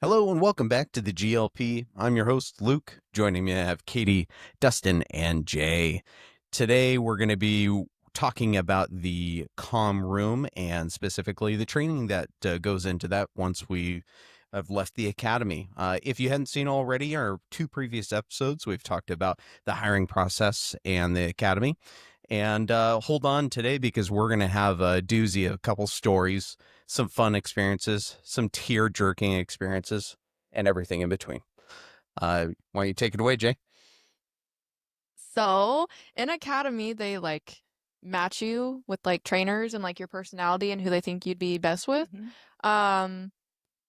Hello and welcome back to the GLP. I'm your host, Luke. Joining me, I have Katie, Dustin, and Jay. Today, we're going to be talking about the calm room and specifically the training that goes into that once we have left the academy. If you hadn't seen already, our two previous episodes, we've talked about the hiring process and the academy. And hold on today because we're going to have a doozy, a couple stories, some fun experiences, some tear-jerking experiences, and everything in between. Why don't you take it away, Jay? So in Academy, they match you with trainers and your personality and who they think you'd be best with. Um,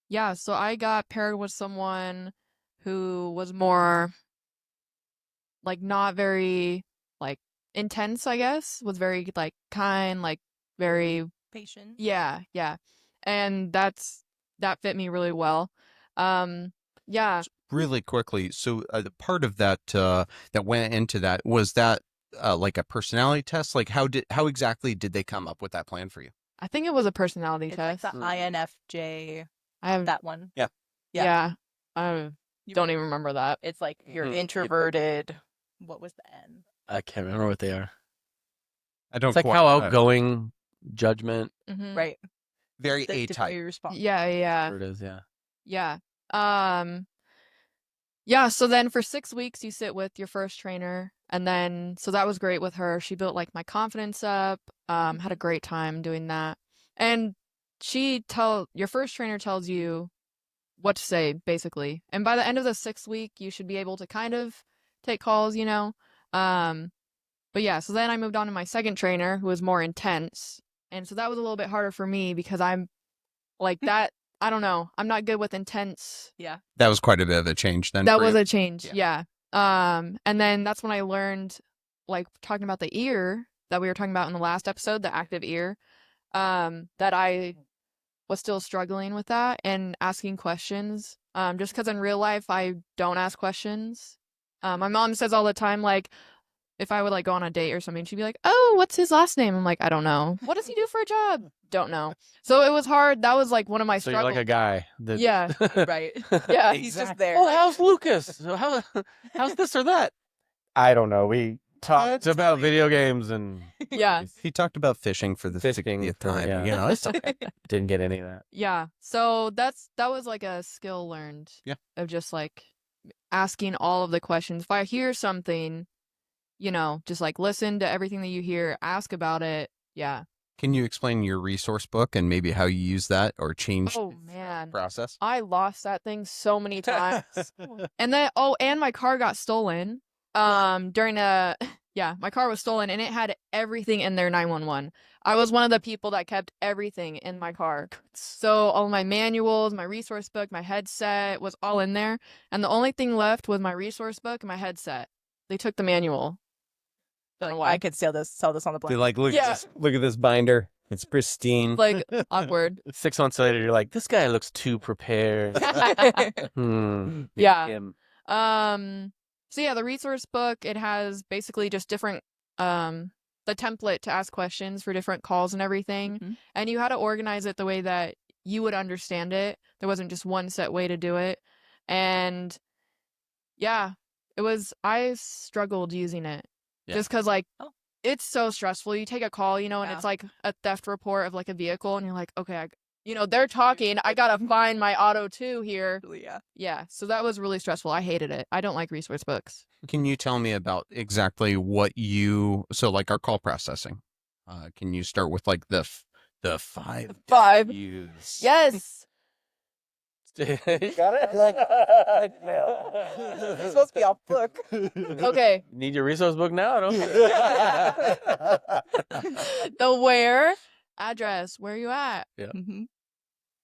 yeah, so I got paired with someone who was more not very intense, I guess, was very kind, very Patient. yeah. And that fit me really well. Yeah. Really quickly, so the part of that that went into that was that like a personality test. Like how exactly did they come up with that plan for you? I think it was a personality It's test. like the INFJ, I have that one. yeah. I You- don't even remember that. It's like you're introverted. What was the N? I can't remember what they are. I don't It's like quite, how outgoing, judgment, Mhm. Right. very The A-type. way you respond. Yeah. whatever it is, yeah. Yeah. Yeah, so then for 6 weeks you sit with your first trainer, and then so that was great with her. She built my confidence up, had a great time doing that. And your first trainer tells you what to say, basically. And by the end of the 6th week, you should be able to kind of take calls, you know. But yeah, so then I moved on to my second trainer who was more intense. And so that was a little bit harder for me because I'm like that. I don't know. I'm not good with intense. That was quite a bit of a change then. That for was you. a change. Yeah. And then that's when I learned, talking about the ear that we were talking about in the last episode, the active ear, that I was still struggling with that and asking questions. Just because in real life I don't ask questions. My mom says all the time, if I would go on a date or something, she'd be like, "Oh, what's his last name?" I'm like, "I don't know." "What does he do for a job?" Don't know. So it was hard. That was one of my So you're struggles. like a guy. That... Yeah. Right. Yeah. He's just there. Oh, how's Lucas? So how's this or that? I don't know. We talked about video games and Yeah. He talked about fishing for the Fishing 60th for- time. yeah. You know, it's okay. didn't get any of that. Yeah. So that was a skill learned. Yeah. Of just asking all of the questions. If I hear something, just listen to everything that you hear, ask about it. Yeah. Can you explain your resource book and maybe how you use that or change Oh man. process? I lost that thing so many times. And then and my car got stolen. During a yeah, my car was stolen and it had everything in there 911. I was one of the people that kept everything in my car. So all my manuals, my resource book, my headset was all in there, and the only thing left was my resource book and my headset. They took the manual. Don't know why. I could sell this on the They're blanket. like, Yeah. look at this binder. It's pristine. Awkward. 6 months later, you're like, this guy looks too prepared. Yeah. Him. So yeah, the resource book, it has basically just different the template to ask questions for different calls and everything. Mhm. And you had to organize it the way that you would understand it. There wasn't just one set way to do it. And yeah, I struggled using it. Yeah. Just cuz Oh. it's so stressful. You take a call, and Yeah. it's a theft report of a vehicle, and you're like, okay, they're talking. I gotta find my auto 2 here. Yeah. Yeah, so that was really stressful. I hated it. I don't like resource books. Can you tell me about exactly so our call processing? Can you start with the 5 5. Ws? Yes. You got it? It's supposed to be off book. Okay. Need your resource book now? I don't. The where, address, where you at, Mhm.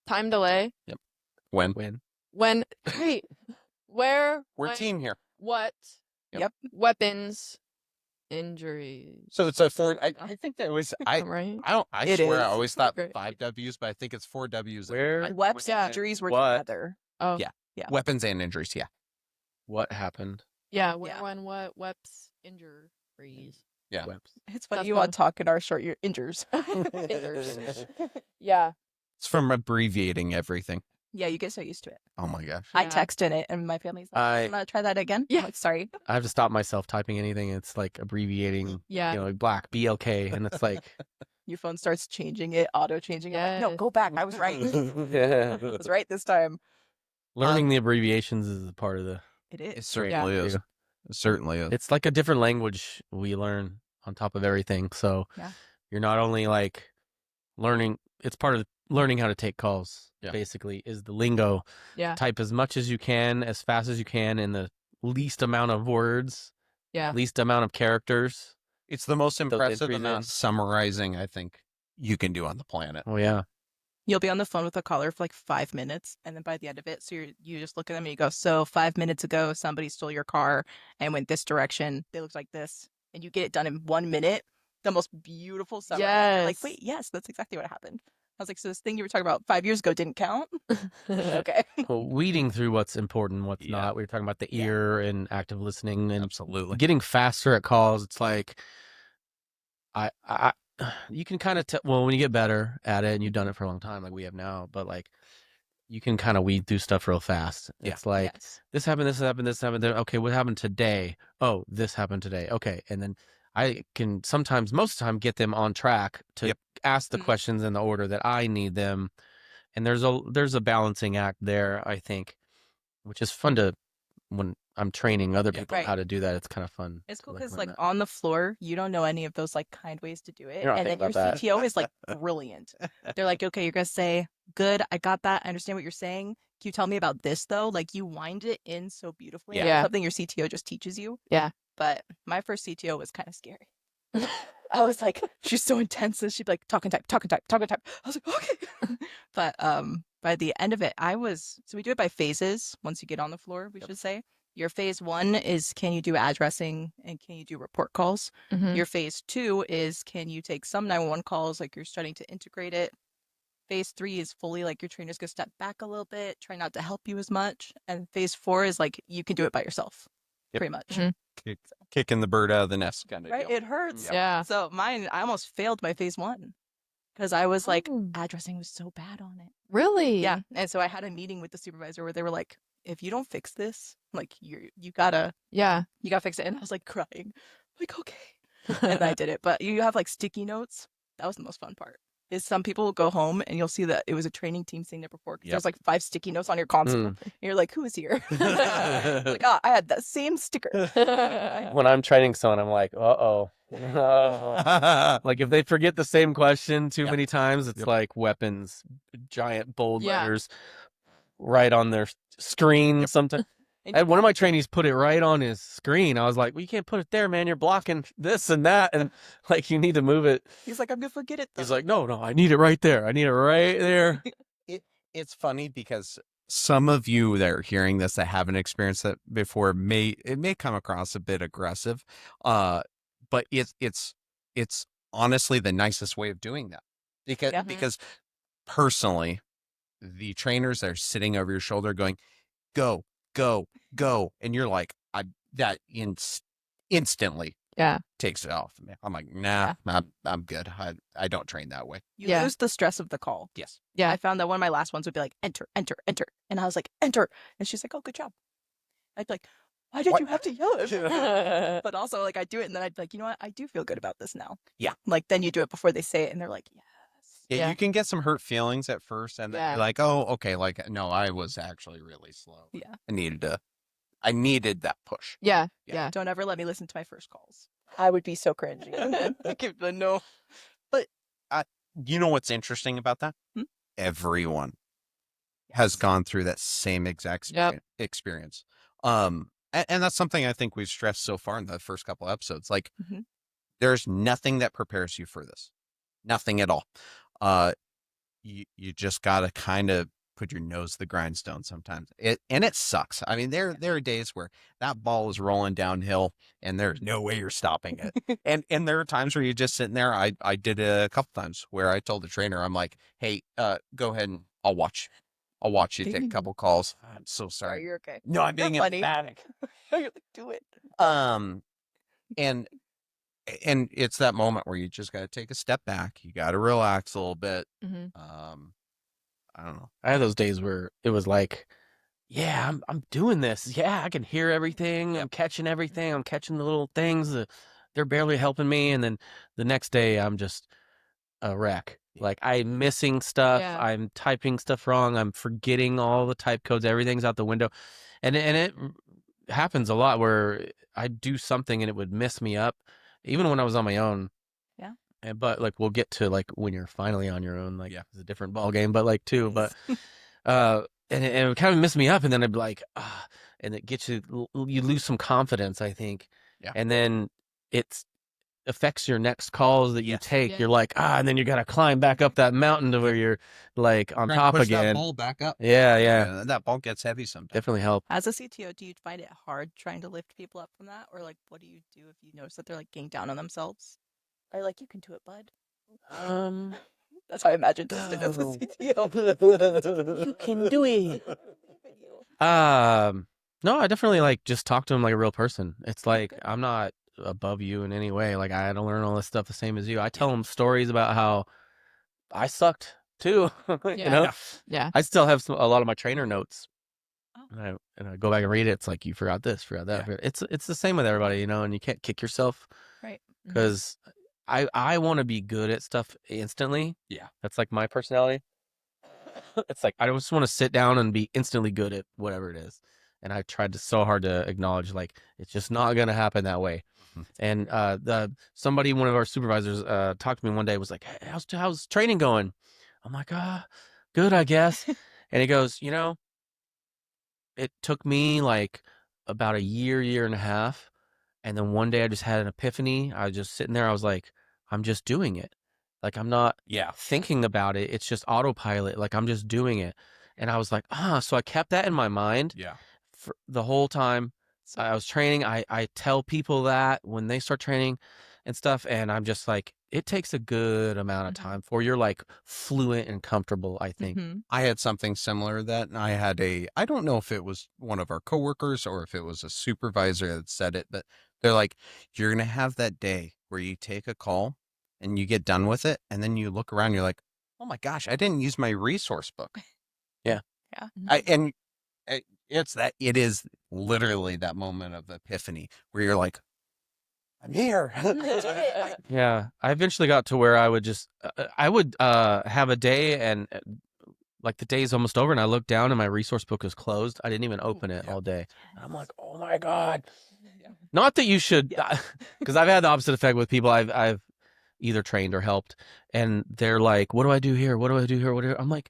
time delay, When? when, wait, where, We're when, team here. what, Yep. weapons, injuries. So it's a 4. I think that was Right? I It swear I is. always thought Great. 5 Ws, but I think it's 4 Ws. Where? Weapons Yeah. and injuries were What? together. Oh, Yeah. Weapons and injuries. Yeah. What happened? yeah. Where, Yeah. when, what, weps, injuries. Yeah. Webs. It's funny That's you all fun. talk in our short injures. Injures. Yeah. It's from abbreviating everything. Yeah, you get so used to it. Oh my gosh. I Yeah. text in it, and my family's like, I- "I'm gonna try that again." Yeah. I'm like, sorry. I have to stop myself typing anything. It's like abbreviating, Yeah. like black, BLK. And it's like, Your phone starts changing it, auto changing. I'm like, no, Yes. go back. I was right. yeah. I was right this time. Learning the abbreviations is a part of the. It It is. certainly is. Yeah. It certainly is. It's like a different language we learn on top of everything. So Yeah. you're not only like learning, it's part of learning how to take calls, Yeah. basically, is the lingo. Yeah. Type as much as you can, as fast as you can, in the least amount of words, Yeah. least amount of characters. It's the most impressive entries amount in. of summarizing I think you can do on the planet. Oh, yeah. You'll be on the phone with a caller for like 5 minutes, and then by the end of it, so you just look at them and you go, "So 5 minutes ago, somebody stole your car and went this direction. They looked like this," and you get it done in 1 minute. The most beautiful summary. And you're like, Yes. wait, yes, that's exactly what happened. I was like, so this thing you were talking about 5 years ago didn't count? Okay. Well, weeding through what's important, what's Yeah. not. We were talking about the Yeah. ear and active listening and Absolutely. getting faster at calls. It's like, I you can kind of tell, well, when you get better at it and you've done it for a long time, like we have now, but like, you can kind of weed through stuff real fast. Yeah. It's like, Yes. this happened, this happened, this happened. Okay, what happened today? Oh, this happened today. Okay. And then I can sometimes, most of the time, get them on track to Yep. ask the Mhm. questions in the order that I need them. And there's a balancing act there, I think, which is fun to, when I'm training other Yeah. people Right. how to do that, it's kind of fun. It's cool to because learn like that. on the floor, you don't know any of those like kind ways to do it, You're not and then thinking your about that. CTO is like brilliant. They're like, okay, you're gonna say, "Good, I got that. I understand what you're saying. Can you tell me about this though?" Like you wind it in so beautifully. Yeah. It's Yeah. something your CTO just teaches you. Yeah. But my first CTO was kind of scary. I was like, she's so intense, and she'd be like, talk and type, talk and type, talk and type. I was like, okay. But by the end of it, so we do it by phases. Once you get on the floor, we should say. Your phase 1 is, can you do addressing and can you do report calls? Mhm. Your phase 2 is, can you take some 911 calls, like you're starting to integrate it. Phase 3 is fully like your trainer's gonna step back a little bit, try not to help you as much. And phase 4 is like you can do it by yourself, Yep. pretty much. Mhm. Kicking the bird out of the nest kind of Right? deal. It hurts. Yep. Yeah. So mine, I almost failed my phase 1 because I was like, Oh. addressing was so bad on it. Really? Yeah. And so I had a meeting with the supervisor where they were like, if you don't fix this, like you gotta Yeah. fix it. And I was like crying, like, okay. And I did it. But you have like sticky notes. That was the most fun part. Is some people will go home and you'll see that it was a training team saying their report. Yep. There's like 5 sticky notes on your console. Mm. And you're like, who is here? Like, oh, I had that same sticker. When I'm training someone, I'm like, uh-oh. Like if they forget the same question too Yep. many times, it's Yep. like weapons, giant bold Yeah. letters right on their screen. Sometimes And I had one of my trainees put it right on his screen. I was like, well, you can't put it there, man. You're blocking this and that. And like, you need to move it. he's like, I'm gonna forget it though. He's like, no, I need it right there. I need it right there. It's funny because some of you that are hearing this that haven't experienced that before may come across a bit aggressive, but it's honestly the nicest way of doing that because Yeah. because personally, the trainers that are sitting over your shoulder going, go, go, go, and you're like, instantly Yeah. takes it off. I'm like, nah, I'm good. I don't train that way. You Yeah. lose the stress of the call. Yes. Yeah. I found that one of my last ones would be like, enter, enter, enter. And I was like, enter. And she's like, oh, good job. I'd be like, why did What? you have to yell it? But also, like, I'd do it, and then I'd be like, you know what? I do feel good about this now. Yeah. Like, then you do it before they say it, and they're like, yes. Yeah, Yeah. you can get some hurt feelings at first, and then Yeah. you're like, "Oh, okay." Like, no, I was actually really slow. Yeah. I needed that push. Yeah. Yeah. Yeah. Don't ever let me listen to my first calls. I would be so cringy. No. You know what's interesting about that? Hmm? Everyone has gone through that same exact Yep. experience. And that's something I think we've stressed so far in the first couple episodes. Like, Mhm. there's nothing that prepares you for this. Nothing at all. You just gotta kind of put your nose to the grindstone sometimes. It sucks. I mean, there are days where that ball is rolling downhill and there's no way you're stopping it. and there are times where you're just sitting there. I did it a couple times where I told the trainer, I'm like, hey, go ahead and I'll watch you take a Dang. couple calls. I'm so Sorry, sorry. you're okay. No, I'm being You're funny. emphatic. You're like, do it. And it's that moment where you just got to take a step back. You got to relax a little bit. Mhm. I don't know. I had those days where it was like, yeah, I'm doing this. Yeah, I can hear everything. I'm catching everything. I'm catching the little things. They're barely helping me. And then the next day, I'm just a wreck. Like I'm missing stuff. Yeah. I'm typing stuff wrong. I'm forgetting all the type codes. Everything's out the window, and it happens a lot where I do something and it would mess me up, even when I was on my own. Yeah. But like we'll get to like when you're finally on your own, like Yeah. it's a different ball game. But like too, but and it would kind of mess me up, and then I'd be like, and it gets you lose some confidence, I think. Yeah. And then it's affects your next calls that you Yes. take. Yeah. You're like, and then you got to climb back up that mountain to where you're like on Trying to top push that again. ball back up. Yeah. That ball gets heavy sometimes. Definitely help. As a CTO, do you find it hard trying to lift people up from that? Or like, what do you do if you notice that they're like getting down on themselves? Or like, you can do it, bud. That's how I imagine Dustin as a No. CTO. You can do it. No, I definitely like just talk to him like a real person. It's like Good. I'm not above you in any way. Like I had to learn all this stuff the same as you. I tell him stories about how I sucked too. You Yeah. know, Yeah. I still have a lot of my trainer notes. Oh. And I go back and read it. It's like you forgot this, forgot that. Yeah. It's the same with everybody, you know. And you can't kick yourself Right. because I want to be good at stuff instantly. Yeah. That's like my personality. It's like I just want to sit down and be instantly good at whatever it is. And I tried so hard to acknowledge like it's just not gonna happen that way. Mhm. And somebody, one of our supervisors, talked to me one day, was like, "Hey, how's training going?" I'm like, good, I guess. And he goes, it took me like about a year and a half. And then one day I just had an epiphany. I was just sitting there. I was like, I'm just doing it. Like I'm not Yeah. thinking about it. It's just autopilot. Like I'm just doing it. And I was like, so I kept that in my mind Yeah. for the whole time So I was training. I tell people that when they start training and stuff, and I'm just like, it takes a good amount of Mhm. time before you're like fluent and comfortable, I think. Mhm. I had something similar to that. And I had I don't know if it was one of our coworkers or if it was a supervisor that said it, but they're like, you're going to have that day where you take a call and you get done with it. And then you look around, you're like, oh my gosh, I didn't use my resource book. Yeah. It is literally that moment of epiphany where you're like, I'm here. Yeah, I eventually got to where I would just I would have a day and like the day's almost over and I look down and my resource book is closed. I didn't even open it Yeah. all day. And I'm like, oh my God. Yeah. Not that you should, Yeah. because I've had the opposite effect with people I've either trained or helped, and they're like, "What do I do here? What do I do here? What do I'm like,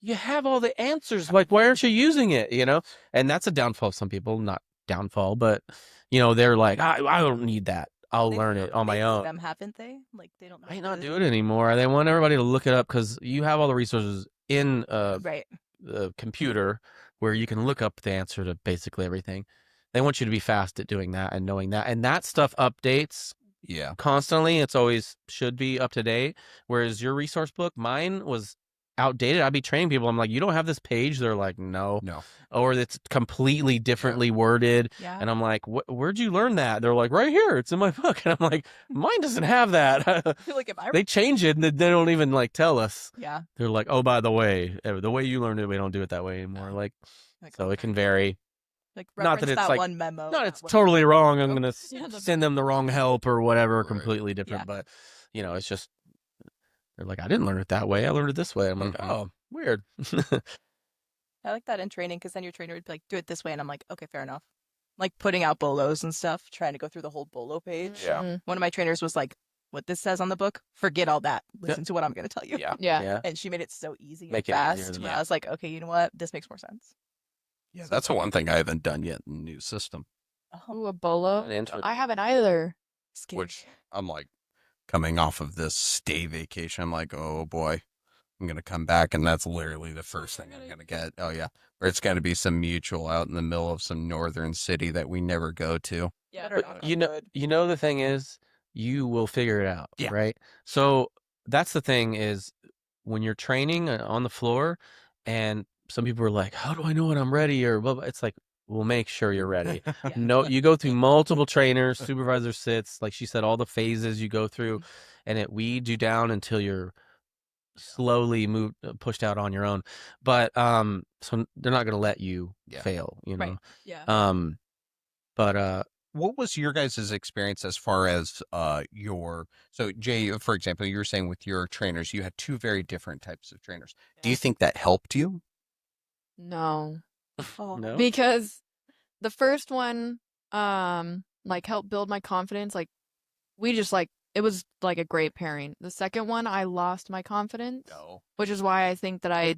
you have all the answers. Like, why aren't you using it? You know?" And that's a downfall of some people. Not downfall, but they're like, I don't need that. I'll They've learn it on my replaced own. them, haven't they? Like they don't. I not do it anymore. They want everybody to look it up because you have all the resources in Right. the computer where you can look up the answer to basically everything. They want you to be fast at doing that and knowing that. And that stuff updates Yeah. constantly. It's always should be up to date. Whereas your resource book, mine was outdated. I'd be training people. I'm like, you don't have this page? They're like, no. No. Or it's completely differently worded. Yeah. And I'm like, where'd you learn that? They're like, right here. It's in my book. And I'm like, mine doesn't have that. Like if I They change it and they don't even like tell us. yeah. They're like, oh, by the way you learned it, we don't do it that way anymore. Like, Like, so okay. it can vary. Like Not that reference it's that like- one memo. No, that it's one- totally wrong. I'm Oh, gonna yeah, the- send them the wrong help or whatever, Right. completely different. Yeah. But it's just they're like, I didn't learn it that way. I learned it this way. I'm like, Mhm. oh, weird. I like that in training because then your trainer would be like, do it this way, and I'm like, okay, fair enough. Like putting out bolos and stuff, trying to go through the whole bolo page. Yeah. Mhm. One of my trainers was like, what this says on the book, forget all that. Listen to what I'm gonna tell you. Yeah. Yeah. Yeah. And she made it so easy and Make it easier fast. than Where that. I was like, okay, you know what? This makes more sense. Yeah. That's the one thing I haven't done yet in the new system, Oh, Ooh, a bolo. An intro- I haven't either. scary. which I'm like coming off of this stay vacation. I'm like, oh boy, I'm going to come back. And that's literally the first thing I'm going to get. Oh, yeah. Or it's going to be some mutual out in the middle of some northern city that we never go to. Yeah, But not you good. know the thing is, you will figure it out, Yeah. right? So that's the thing is when you're training on the floor, and some people are like, "How do I know when I'm ready?" Or blah, blah. It's like, we'll make sure you're ready. Yeah. No, you go through multiple trainers, supervisor sits, like she said, all the phases you go through, and it weeds you down until you're slowly moved pushed out on your own. But so they're not going to let you fail, you know. Right. Yeah. But what was your guys' experience as far as so Jay, for example, you were saying with your trainers, you had two very different types of trainers. Do you think that helped you? No, Oh. no. because the first one, like helped build my confidence. Like we just like it was like a great pairing. The second one, I lost my confidence, No. which is why I think that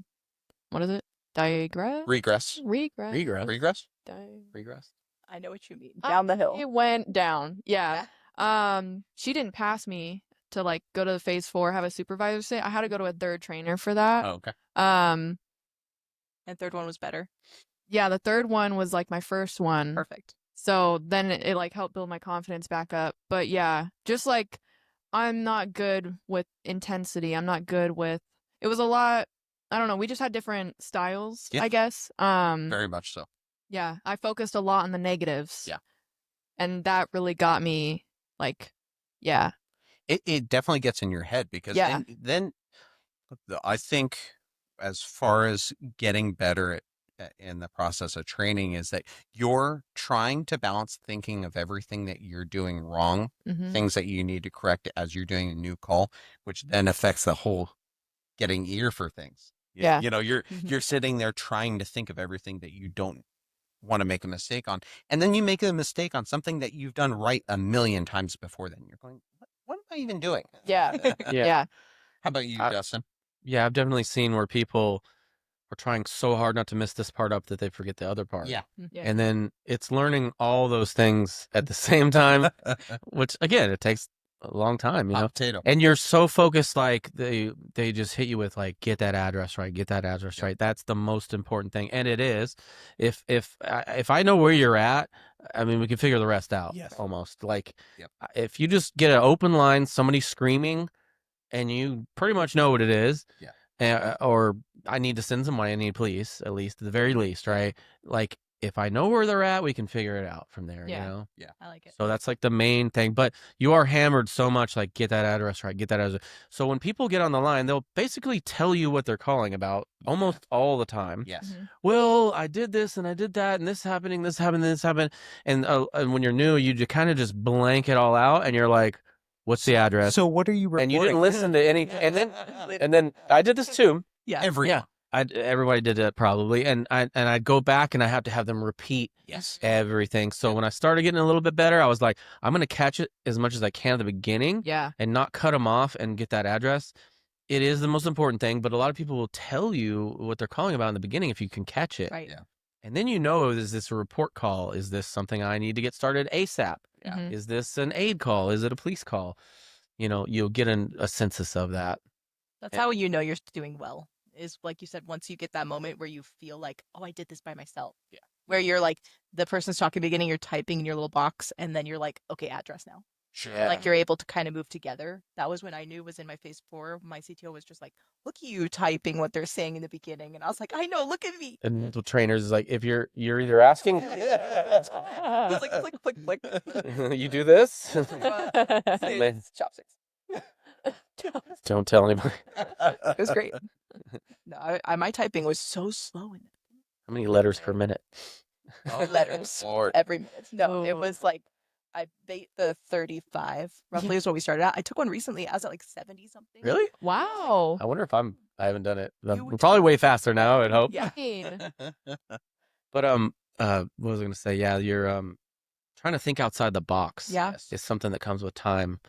what is it? Regress? Regress. Regress. Di- Regress. I know what you mean. Down the hill. It went down. Yeah. She didn't pass me to like go to the phase 4, have a supervisor sit. I had to go to a third trainer for that. Oh, okay. Um, And third one was better. yeah, the third one was like my first one. Perfect. So then it like helped build my confidence back up. But yeah, just like I'm not good with intensity. I'm not good with it was a lot. I don't know. We just had different styles, Yeah. I guess. Very much so. Yeah, I focused a lot on the negatives. Yeah. And that really got me like, yeah. It definitely gets in your head because Yeah. then I think as far as getting better in the process of training is that you're trying to balance thinking of everything that you're doing wrong, Mhm. things that you need to correct as you're doing a new call, which then affects the whole getting ear for things. Yeah. You know, you're Mhm. sitting there trying to think of everything that you don't want to make a mistake on. And then you make a mistake on something that you've done right a million times before then. You're going, what am I even doing? Yeah. Yeah. Yeah. How about you, I- Justin? Yeah, I've definitely seen where people are trying so hard not to mess this part up that they forget the other part. Yeah. Yeah. And then it's learning all those things at the same time, which again, it takes a long time, you know. Hot potato. And you're so focused, like they just hit you with like, get that address right, get that address Yep. right. That's the most important thing, and it is. If I know where you're at, I mean, we can figure the rest out. Yes. Almost like Yep. if you just get an open line, somebody screaming, and you pretty much know what it is. Yeah. Or I need to send somebody. I need police, at least, at the very least, right? Like, if I know where they're at, we can figure it out from there, Yeah. you know? I like it. So that's like the main thing. But you are hammered so much, like, get that address right, get that address. So when people get on the line, they'll basically tell you what they're calling about almost all the time. Yes. Mhm. Well, I did this and I did that, and this happening, this happened, this happened. And when you're new, you kind of just blank it all out, and you're like, what's the address? So what are you reporting? And you didn't listen to any. And then I did this too. Yeah. Everyone. Everybody did it probably, and I'd go back and I have to have them repeat Yes. everything. So when I started getting a little bit better, I was like, I'm gonna catch it as much as I can at the beginning, Yeah. and not cut them off and get that address. It is the most important thing, but a lot of people will tell you what they're calling about in the beginning if you can catch it. Right. Yeah. And then you know, is this a report call? Is this something I need to get started ASAP? Yeah. Mhm. Is this an aid call? Is it a police call? You know, you'll get a census of that. That's how you know you're doing well. Is like you said, once you get that moment where you feel like, oh, I did this by myself. Yeah. Where you're like, the person's talking beginning, you're typing in your little box, and then you're like, okay, address now. Sure. Like you're able to kind of move together. That was when I knew was in my phase 4. My CTO was just like, look at you typing what they're saying in the beginning. And I was like, I know, look at me. And mental trainers is like, if you're either asking, It's like click, click, click. you do this. It's chopsticks. Don't tell anybody. It was great. No, my typing was so slow in How many letters per minute? Oh, letters. Lord. every minute. No, it Oh. was like I bait the 35 roughly is what we started at. I took one recently. I was at like 70 something. Really? Wow. I wonder if I haven't done it. You I'm would- probably way faster now, I'd hope. Yeah. Dang. But what was I gonna say? Yeah, you're trying to think outside the box. Yeah. Yes. Is something that comes with time.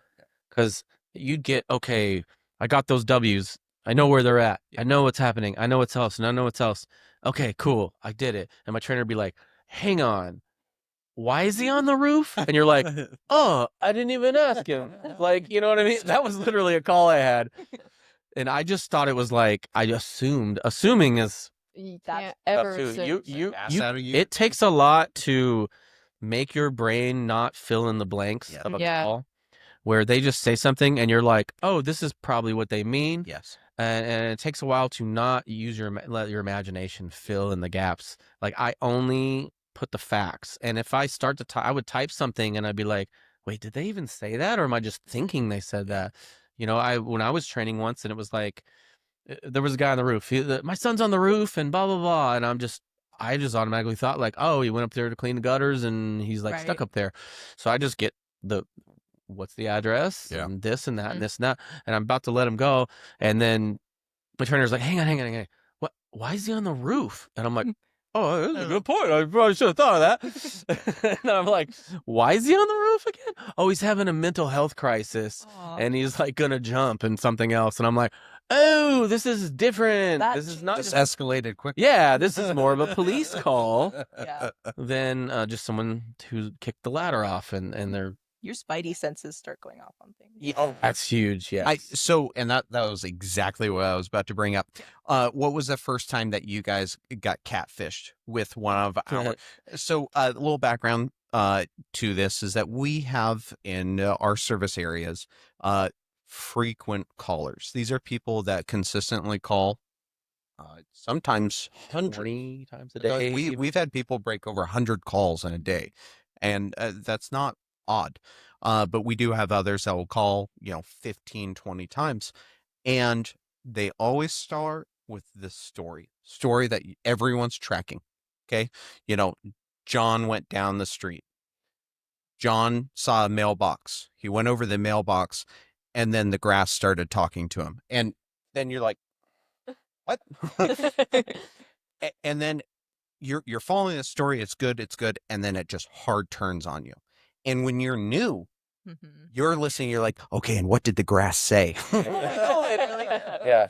Because you'd get, okay, I got those W's. I know where they're at. I know what's happening. I know what's else, and I know what's else. Okay, cool. I did it. And my trainer would be like, hang on. Why is he on the roof? And you're like, oh, I didn't even ask him. Like, you know what I mean? That was literally a call I had. And I just thought it was like, I assumed. Assuming is You That's can't ever too. assume. Ass out of you. It takes a lot to make your brain not fill in the blanks Yeah. of a Yeah. call, where they just say something and you're like, oh, this is probably what they mean. Yes. And it takes a while to not let your imagination fill in the gaps. Like, I only put the facts, and if I start to I would type something and I'd be like, wait, did they even say that, or am I just thinking they said that? You know, when I was training once, and it was like, there was a guy on the roof. My son's on the roof and blah blah blah. And I just automatically thought like, oh, he went up there to clean the gutters and he's like stuck Right. up there. So I just get what's the address Yeah. and this and that Mhm. and this and that, and I'm about to let him go, and then my trainer's like, hang on. What? Why is he on the roof? And I'm like, oh, that's a good point. I probably should have thought of that. And I'm like, why is he on the roof again? Oh, he's having a mental health crisis, Aw. and he's like gonna jump and something else. And I'm like, oh, this is different. That This is not Just just escalated quickly. yeah. This is more of a police call Yeah. than just someone who kicked the ladder off, and they're Your spidey senses start going off on things. Yeah. that's huge. Yeah. And that was exactly what I was about to bring up. What was the first time that you guys got catfished with one of our? So a little background to this is that we have in our service areas frequent callers. These are people that consistently call. Sometimes 20 times a day. We've had people break over 100 calls in a day, and that's not odd. But we do have others that will call, 15, 20 times, and they always start with this story that everyone's tracking. Okay. John went down the street. John saw a mailbox. He went over the mailbox, and then the grass started talking to him. And then you're like, what? And then you're following the story. It's good. And then it just hard turns on you. And when you're new, Mhm. you're listening. You're like, okay, and what did the grass say? Yeah.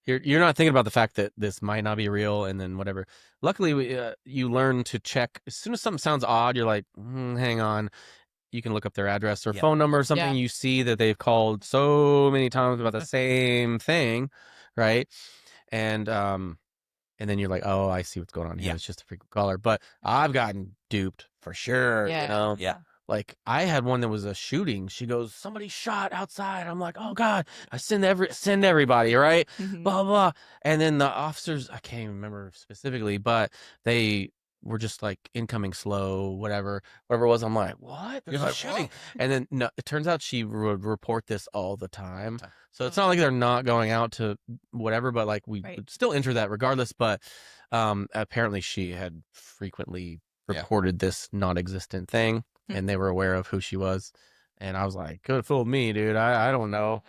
You're not thinking about the fact that this might not be real, and then whatever. Luckily, you learn to check as soon as something sounds odd. You're like, hang on. You can look up their address or Yeah. phone number or something. Yeah. You see that they've called so many times about the same thing, right? And then you're like, oh, I see what's going on here. Yeah. It's just a frequent caller. But I've gotten duped for sure. Yeah. You know? Yeah. Like I had one that was a shooting. She goes, somebody shot outside. I'm like, oh God, I send everybody, right? Mhm. Blah blah. And then the officers, I can't even remember specifically, but they were just like incoming slow, whatever it was. I'm like, what? There's You're a like, shooting. what? And then no, it turns out she would report this all the time. So it's not like they're not going out to whatever, but like we Right. would still enter that regardless. But apparently she had frequently Yeah. reported this non-existent thing, Hmm. and they were aware of who she was. And I was like, could have fooled me, dude. I don't know.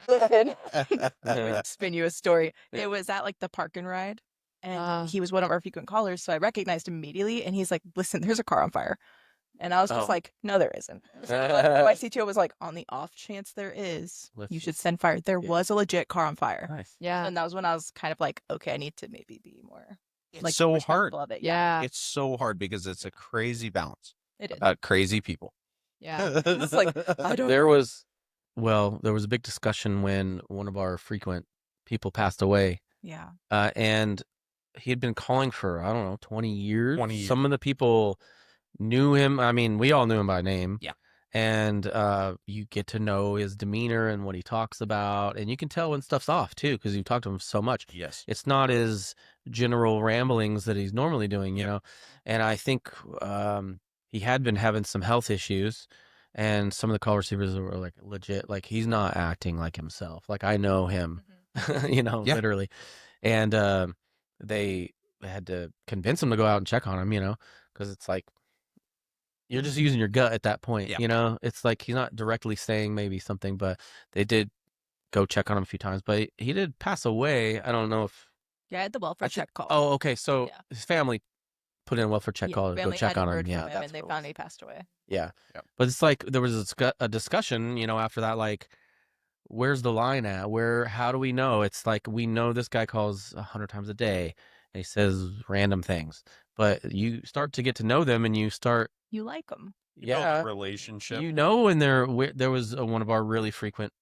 Spin you a story. It was at like the park and ride, and he was one of our frequent callers, so I recognized him immediately. And he's like, "Listen, there's a car on fire," and I was just Oh. like, "No, there isn't." But my CTO was like, "On the off chance there is, you Listen. should send fire." There Yeah. was a legit car on fire, Nice. Yeah. and that was when I was kind of like, "Okay, I need to maybe be more It's like so hard. respectful of it." Yeah. It's so hard because it's a crazy balance It is. about crazy people. Yeah. It's like, I don't. There was a big discussion when one of our frequent people passed away, Yeah. and he had been calling for, I don't know, 20 years. 20 years. Some of the people knew him. I mean, we all knew him by name. Yeah. And you get to know his demeanor and what he talks about, and you can tell when stuff's off too, because you've talked to him so much. Yes. It's not his general ramblings that he's normally doing, you Yep. know. And I think he had been having some health issues, and some of the call receivers were like legit, like he's not acting like himself. Like I know him, you know, Yeah. literally. And they had to convince him to go out and check on him, you know, because it's like you're just using your gut at that point, Yeah. you know. It's like he's not directly saying maybe something, but they did go check on him a few times. But he did pass away. I don't know if Yeah, I had the welfare I think- check call. Oh, okay. So Yeah. his family put in a welfare check Yeah, call to go family check hadn't on him. heard Yeah, from him, that's and they what it found was. he passed away. Yeah. Yep. But it's like there was a discussion, you know, after that, like, where's the line at? How do we know? It's like we know this guy calls 100 times a day and he says random things, but you start to get to know them, and you start, You like him. You build a yeah, relationship. you know, when there was one of our really frequent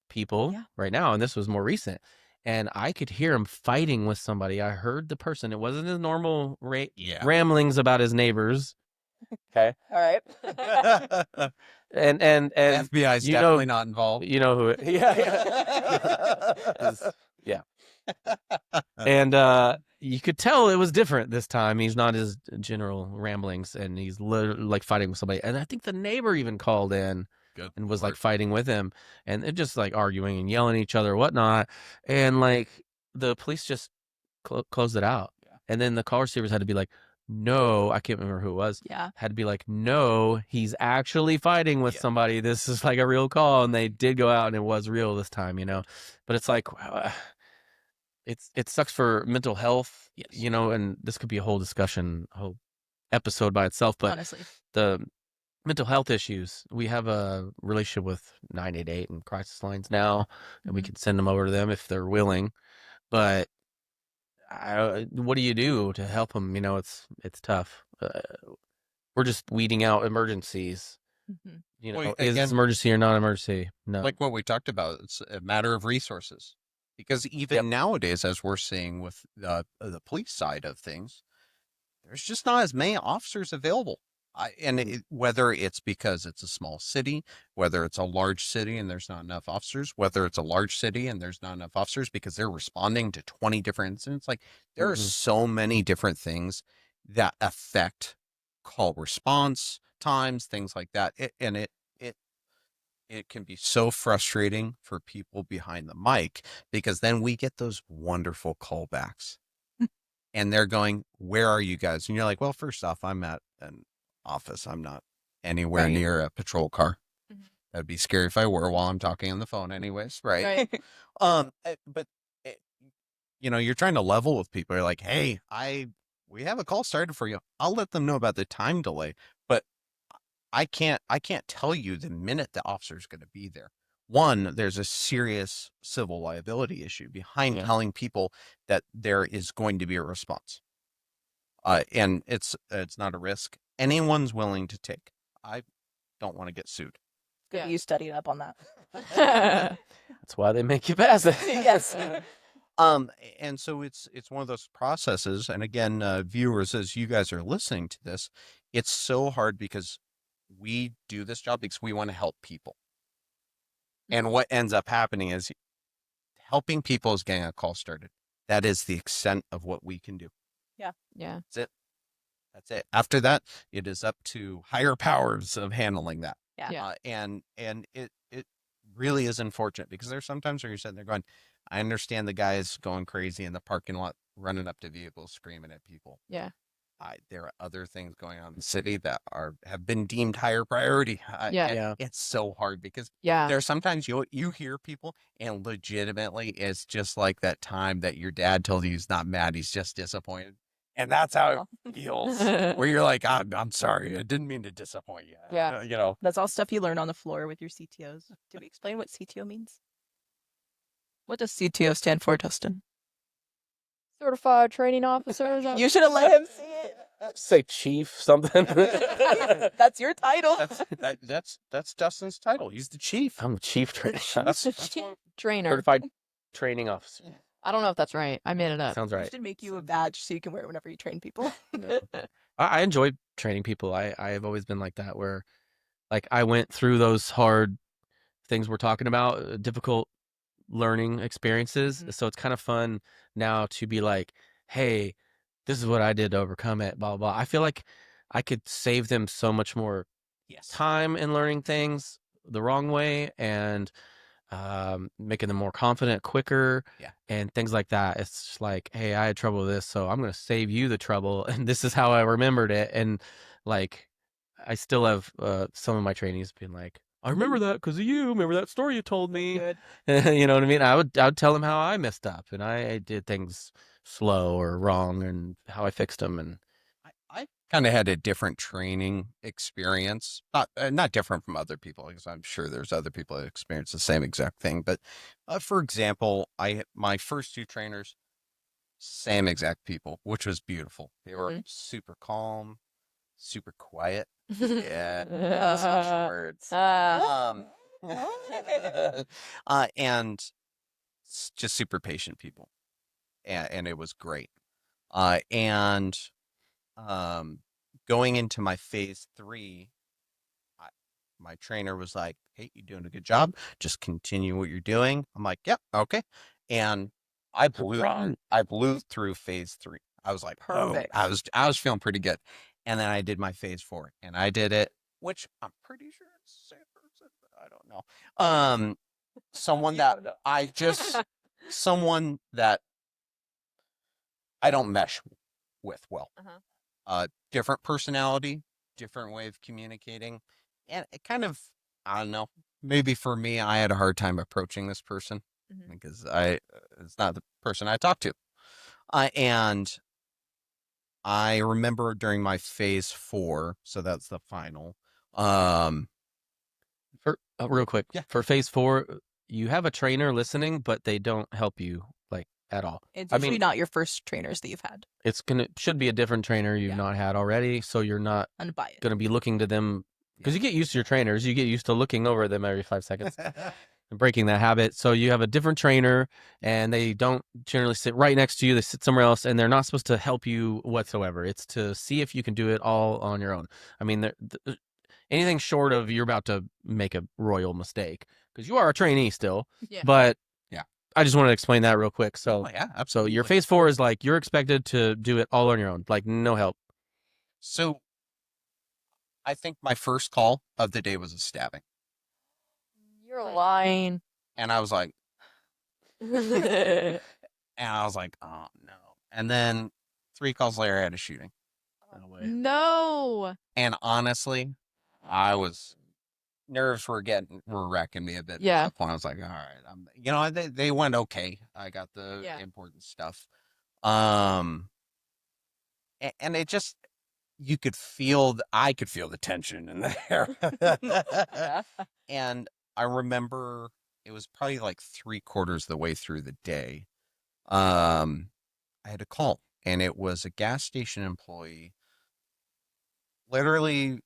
people Yeah. right now, and this was more recent, and I could hear him fighting with somebody. I heard the person. It wasn't his normal Yeah. ramblings about his neighbors. Okay. All right. And FBI's you know- definitely not involved. you know who it, yeah. And you could tell it was different this time. He's not his general ramblings, and he's like fighting with somebody. And I think the neighbor even called in Good and was Lord. like fighting with him, and they're just like arguing and yelling at each other, whatnot. And like the police just closed it out. Yeah. And then the call receivers had to be like, no, I can't remember who it was. Yeah. Had to be like, no, he's actually fighting with Yeah. somebody. This is like a real call. And they did go out and it was real this time, But it's like, it sucks for mental health, Yes. and this could be a whole discussion, a whole episode by itself. But Honestly. the mental health issues, we have a relationship with 988 and crisis lines now, and we Mhm. can send them over to them if they're willing. But what do you do to help them? It's tough. We're just weeding out emergencies. Mhm. Well, Is this again- emergency or not emergency? No. Like what we talked about, it's a matter of resources. Because even nowadays, as we're seeing with the police side of things, there's just not as many officers available. Whether it's because it's a small city, whether it's a large city and there's not enough officers, whether it's a large city and there's not enough officers because they're responding to 20 different incidents. Like there are Mhm. so many different things that affect call response times, things like that. It can be so frustrating for people behind the mic because then we get those wonderful callbacks and they're going, where are you guys? And you're like, well, first off, I'm at an office. I'm not anywhere Right. near a patrol car. Mhm. That'd be scary if I were while I'm talking on the phone anyways. Right. Right. But you're trying to level with people. You're like, hey, we have a call started for you. I'll let them know about the time delay, but I can't tell you the minute the officer's going to be there. One, there's a serious civil liability issue behind Yeah. telling people that there is going to be a response. And it's not a risk anyone's willing to take. I don't want to get sued. Good Yeah. that you studied up on that. That's why they make you pass it. Yes. And so it's one of those processes. And again, viewers, as you guys are listening to this, it's so hard because we do this job because we want to help people. And what ends up happening is helping people is getting a call started. That is the extent of what we can do. Yeah. That's it. After that, it is up to higher powers of handling that. Yeah. Yeah. And it really is unfortunate because there's sometimes where you're sitting there going, I understand the guys going crazy in the parking lot, running up to vehicles, screaming at people. Yeah. There are other things going on in the city that have been deemed higher priority. Yeah. And Yeah. it's so hard because Yeah. there are sometimes you hear people and legitimately it's just like that time that your dad told you he's not mad, he's just disappointed. And that's how it feels. Where you're like, I'm sorry, I didn't mean to disappoint you. Yeah. That's all stuff you learn on the floor with your CTOs. Did we explain what CTO means? What does CTO stand for, Dustin? Certified training officer. You should have let him see it. Say chief something. That's your title. That's Dustin's title. He's the chief. I'm a chief trainer. Trainer. Certified training officer. I don't know if that's right. I made it up. Sounds We right. should make you a badge so you can wear it whenever you train people. I enjoy training people. I've always been like that, where like I went through those hard things we're talking about, difficult learning experiences. Mhm. So it's kind of fun now to be like, hey, this is what I did to overcome it, blah, blah, blah. I feel like I could save them so much more Yes. time in learning things the wrong way and making them more confident quicker. Yeah. And things like that. It's just like, hey, I had trouble with this, so I'm going to save you the trouble. And this is how I remembered it. And like, I still have some of my trainees being like, I remember that because of you. Remember that story you told me? Good. You know what I mean? I would tell them how I messed up and I did things slow or wrong and how I fixed them. And I kind of had a different training experience, not different from other people, because I'm sure there's other people that experience the same exact thing. But for example, my first two trainers, same exact people, which was beautiful. They were Mhm. super calm, super quiet. Yeah. Yeah, those harsh words. And just super patient people, and it was great. And going into my phase 3, my trainer was like, "Hey, you're doing a good job. Just continue what you're doing." I'm like, "Yep, okay." And I blew through phase 3. I was like, "Oh," Perfect. I was feeling pretty good. And then I did my phase 4, and I did it, which I'm pretty sure it's the same person, but I don't know. Someone that I don't mesh with well. Uh-huh. Different personality, different way of communicating, and it kind of, I don't know. Maybe for me, I had a hard time approaching this person Mhm. because it's not the person I talk to. And I remember during my phase 4, so that's the final. For real quick, Yeah. for phase 4, you have a trainer listening, but they don't help you like at all. It's I usually mean, not your first trainers that you've had. it's should be a different trainer you've Yeah. not had already, so you're not Unbiased. gonna be looking to them because you get used to your trainers. You get used to looking over them every 5 seconds and breaking that habit. So you have a different trainer, and they don't generally sit right next to you. They sit somewhere else, and they're not supposed to help you whatsoever. It's to see if you can do it all on your own. I mean, anything short of you're about to make a royal mistake because you are a trainee still. Yeah. But Yeah. I just wanted to explain that real quick. So, Oh, yeah, so absolutely. your phase 4 is like you're expected to do it all on your own, like no help. So I think my first call of the day was a stabbing, You're lying. and I was like, oh no. And then 3 calls later, I had a shooting. No way. No. And honestly, nerves were wrecking me a bit. Yeah. At that point, I was like, all right, they went okay. I got the Yeah. important stuff. And it just, I could feel the tension in the air. Yeah. And I remember it was probably like 3/4 the way through the day. I had a call, and it was a gas station employee literally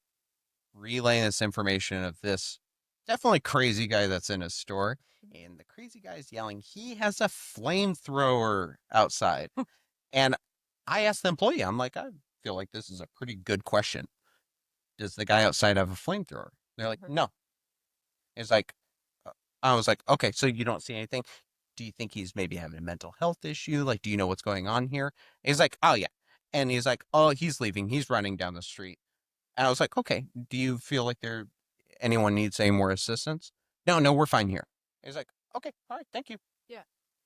relaying this information of this definitely crazy guy that's in his store. And the crazy guy is yelling, he has a flamethrower outside. And I asked the employee, I'm like, I feel like this is a pretty good question. Does the guy outside have a flamethrower? They're like, no. It's like, I was like, okay, so you don't see anything. Do you think he's maybe having a mental health issue? Like, do you know what's going on here? He's like, oh, yeah. And he's like, oh, he's leaving. He's running down the street. And I was like, okay, do you feel like anyone needs any more assistance? No, we're fine here. He's like, okay, all right, thank you. Yeah.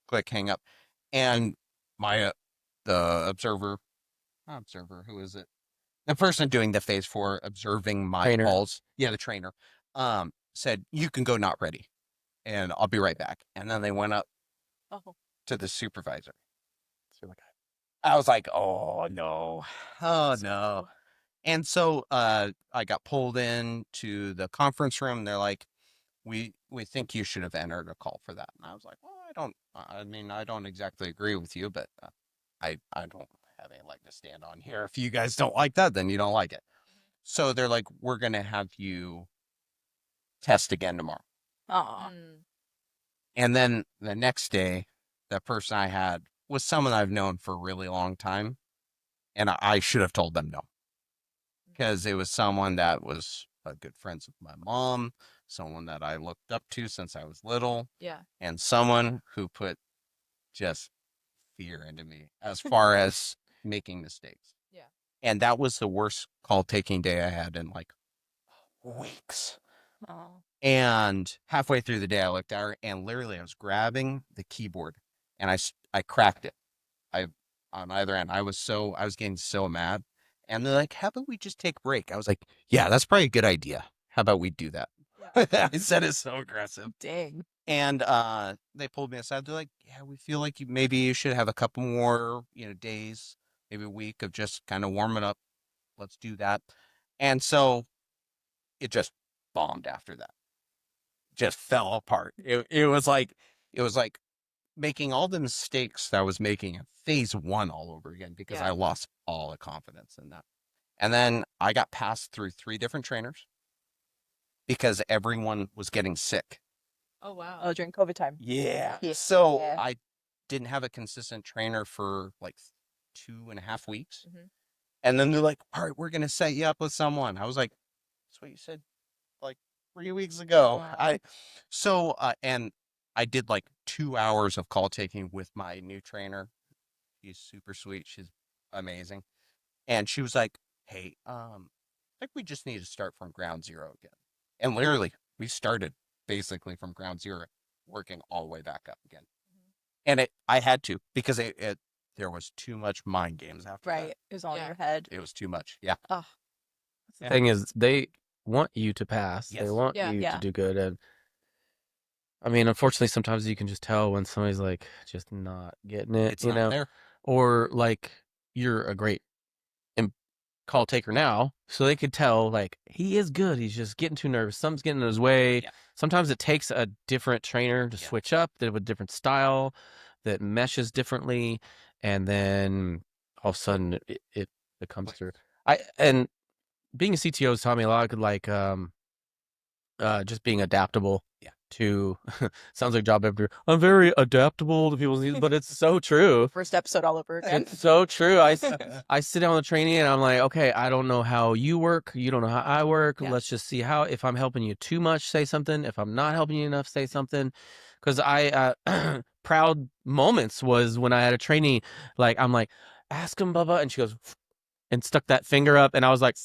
Click, hang up. And the who is it? The person doing the phase 4, observing my Trainer. calls. Yeah, the trainer. Said, you can go, not ready. And I'll be right back. And then they went up Oh. to the supervisor. I was like, oh no. Oh no. And so I got pulled into the conference room. They're like, we think you should have entered a call for that. And I was like, well, I don't exactly agree with you, but I don't have any leg to stand on here. If you guys don't like that, then you don't like it. So they're like, we're going to have you test again tomorrow. Aw. And then the next day, the person I had was someone I've known for a really long time. And I should have told them no. Because it was someone that was good friends with my mom, someone that I looked up to since I was little, Yeah. and someone who put just fear into me as far as making mistakes. Yeah. And that was the worst call taking day I had in like weeks. Aw. And halfway through the day, I looked at her, and literally I was grabbing the keyboard, and I cracked it. On either end, I was getting so mad. And they're like, how about we just take a break? I was like, yeah, that's probably a good idea. How about we do that? Yeah. I said it so aggressive. Dang. And they pulled me aside. They're like, yeah, we feel like maybe you should have a couple more, days, maybe a week of just kind of warming up. Let's do that. And so it just bombed after that. Just fell apart. It was like making all the mistakes that I was making in phase 1 all over again because Yeah. I lost all the confidence in that. And then I got passed through 3 different trainers because everyone was getting sick. Oh wow. Oh, during COVID time. Yeah. Yeah. So Yeah. I didn't have a consistent trainer for like 2.5 weeks. Mhm. And then they're like, all right, we're going to set you up with someone. I was like, that's what you said like 3 weeks ago. Wow. And I did like 2 hours of call taking with my new trainer. She's super sweet. She's amazing. And she was like, hey, I think we just need to start from ground zero again. And literally, we started basically from ground zero, working all the way back up again. And I had to, because there was too much mind games after Right. that. It was all in Yeah. your head. It was too much. Yeah. Oh, The Yeah. thing is, they want you to pass. They Yes. want Yeah. you Yeah. to do good. And I mean, unfortunately, sometimes you can just tell when somebody's like just not getting it, It's you not know, there. or like you're a great call taker now, so they could tell like he is good. He's just getting too nervous. Something's getting in his way. Yeah. Sometimes it takes a different trainer to Yeah. switch up that with a different style that meshes differently, and then all of a sudden it comes through. And being a CTO has taught me a lot. Like just being adaptable. Yeah. To sounds like job interview. I'm very adaptable to people's needs, but it's so true. First episode all over again. It's so true. I sit down with the trainee and I'm like, okay, I don't know how you work. You don't know how I work. Yeah. Let's just see how, if I'm helping you too much, say something. If I'm not helping you enough, say something. Because I, proud moments was when I had a trainee, like, I'm like, ask him, Bubba. And she goes, and stuck that finger up. And I was like,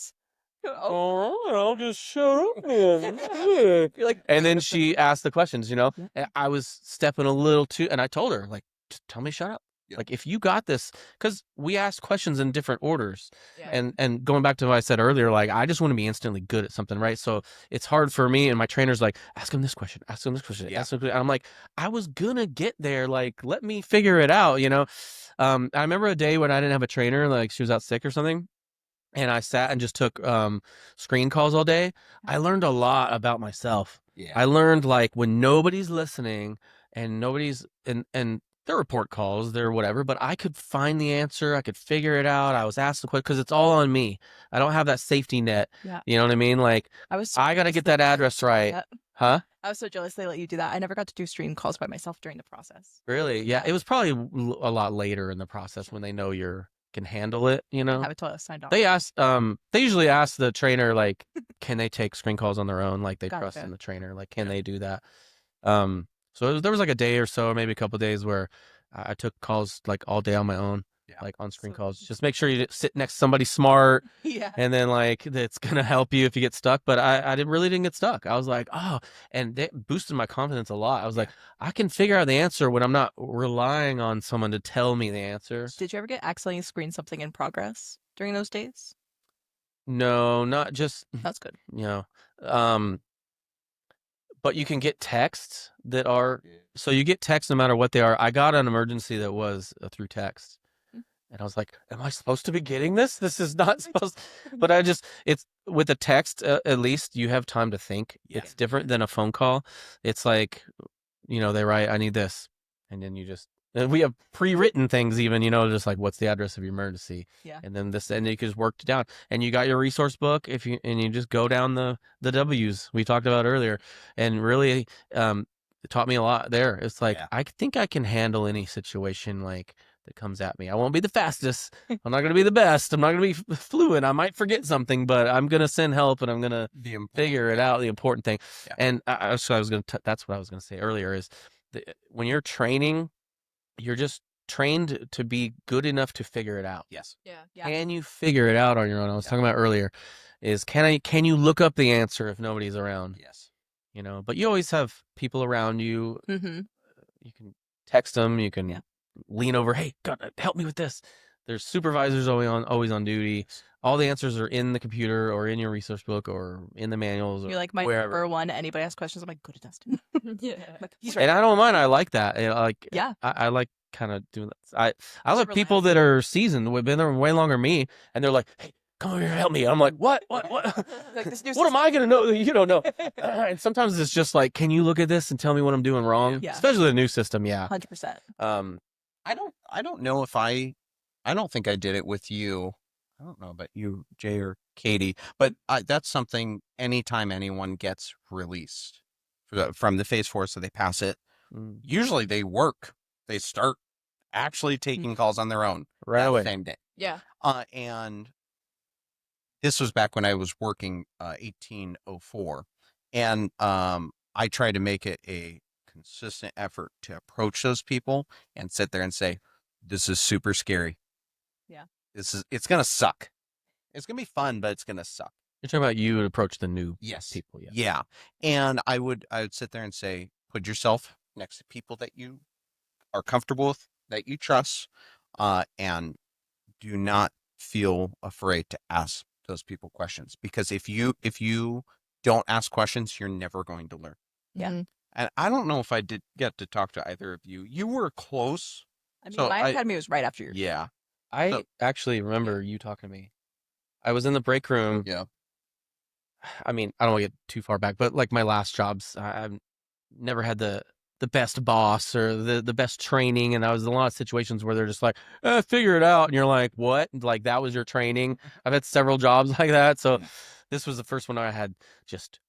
Oh, oh, I'll just shut up then. you're like, And then she asked the questions, you know. Yeah. And I was stepping a little too, and I told her, like, just tell me shut up. Yeah. Like, if you got this, because we ask questions in different orders. Yeah. And going back to what I said earlier, like, I just want to be instantly good at something, right? So it's hard for me, and my trainer's like, ask him this question, ask him this question, Yeah. ask him. And I'm like, I was gonna get there. Like, let me figure it out, you know. I remember a day when I didn't have a trainer, like she was out sick or something. And I sat and just took screen calls all day. I learned a lot about myself. Yeah. I learned like when nobody's listening and nobody's and they're report calls, they're whatever, but I could find the answer. I could figure it out. I was asked the question because it's all on me. I don't have that safety net. Yeah. You know what I mean? Like I was so I got to jealous get they- that address right. Yeah. Huh? I was so jealous they let you do that. I never got to do stream calls by myself during the process. Really? Yeah. It was probably a lot later in the process when they know can handle it, you know? Have it till I was signed off. They usually ask the trainer, like, can they take screen calls on their own? Like, they trust Gotcha. in the trainer. Like, can Yeah. they do that? So there was like a day or so, or maybe a couple of days where I took calls like all day on my own, Yeah. like on screen So- calls. Just make sure you sit next to somebody smart, Yeah. and then like that's gonna help you if you get stuck. But I really didn't get stuck. I was like, oh, and that boosted my confidence a lot. I was like, I can figure out the answer when I'm not relying on someone to tell me the answer. Did you ever get accidentally screen something in progress during those days? No, not just That's good. you know. But you can get texts that are so you get texts no matter what they are. I got an emergency that was through text, and I was like, "Am I supposed to be getting this? This is not supposed." But it's with a text. At least you have time to think. Yeah. It's different than a phone call. It's like, you know, they write, "I need this," and then you just. And we have pre-written things, even, you know, just like what's the address of your emergency, Yeah. and then this, and you can just work it down. And you got your resource book and you just go down the W's we talked about earlier, and really, it taught me a lot there. It's like Yeah. I think I can handle any situation like that comes at me. I won't be the fastest. I'm not gonna be the best. I'm not gonna be fluent. I might forget something, but I'm gonna send help and I'm gonna figure it out. The important thing, Yeah. and that's what I was gonna say earlier is when you're training. You're just trained to be good enough to figure it out. Yes. Yeah. Yeah. Can you figure it out on your own? I was talking about earlier is can you look up the answer if nobody's around? Yes. You know, but you always have people around you. Mm-hmm. You can text them, you can Yeah. lean over, hey, God, help me with this. There's supervisors always on duty. All the answers are in the computer or in your resource book or in the manuals or You're like my wherever. number one. Anybody asks questions, I'm like, go to Dustin. Yeah. Like, he's right. And I don't mind. I like that. Yeah. I like kind of doing that. I love Super people that are seasoned, who've been there way longer than me, and they're like, "Hey, come over here, help me." I'm like, "What? What? Like, this new What am I gonna know that you don't know?" And sometimes it's just like, "Can you look at this and tell me what I'm doing wrong?" Yeah. Especially the new system. Yeah. 100%. I don't know if I don't think I did it with you. I don't know about you, Jay or Katie, but that's something anytime anyone gets released from the Phase 4, so they pass it, Mm, usually they work. They start actually taking calls on their own right that away. same day. Yeah. And this was back when I was working 1804. And I tried to make it a consistent effort to approach those people and sit there and say, this is super scary. Yeah. It's going to suck. It's going to be fun, but it's going to suck. You're talking about you would approach the new Yes. people. Yeah. Yeah. And I would sit there and say, put yourself next to people that you are comfortable with, that you trust. And do not feel afraid to ask those people questions, because if you don't ask questions, you're never going to learn. Yeah. Mhm. And I don't know if I did get to talk to either of you. You were close. I mean, So my I- academy was right after yours. Yeah. I So- actually remember you talking to me. I was in the break room. Yeah. I mean, I don't want to get too far back, but like my last jobs, I've never had the best boss or the best training, and I was in a lot of situations where they're just like, figure it out, and you're like, what? Like that was your training? I've had several jobs like that, so Yeah. this was the first one I had just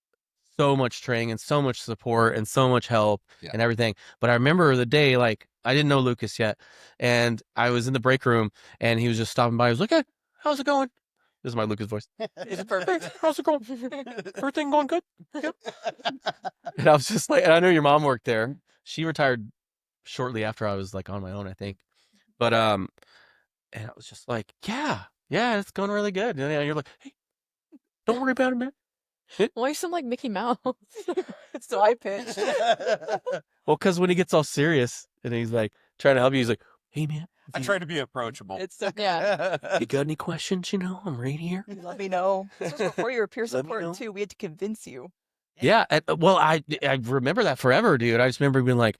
so much training and so much support and so much help Yeah. and everything. But I remember the day, like I didn't know Lucas yet, and I was in the break room, and he was just stopping by. He was like, hey, how's it going? This is my Lucas voice. It's perfect. Hey, how's it going? Everything going good? Yep. And I was just like, and I know your mom worked there. She retired shortly after I was like on my own, I think. But and I was just like, yeah, it's going really good. And you're like, hey, don't worry about it, man. Why you sound like Mickey Mouse? So I pitched. Well, because when he gets all serious and he's like trying to help you, he's like, hey, man, I try to be approachable. It's so Yeah. you got any questions? You know, I'm right here. Let me know. This was before you were peer Let me support know. too. We had to convince you. Yeah. Well, I remember that forever, dude. I just remember being like,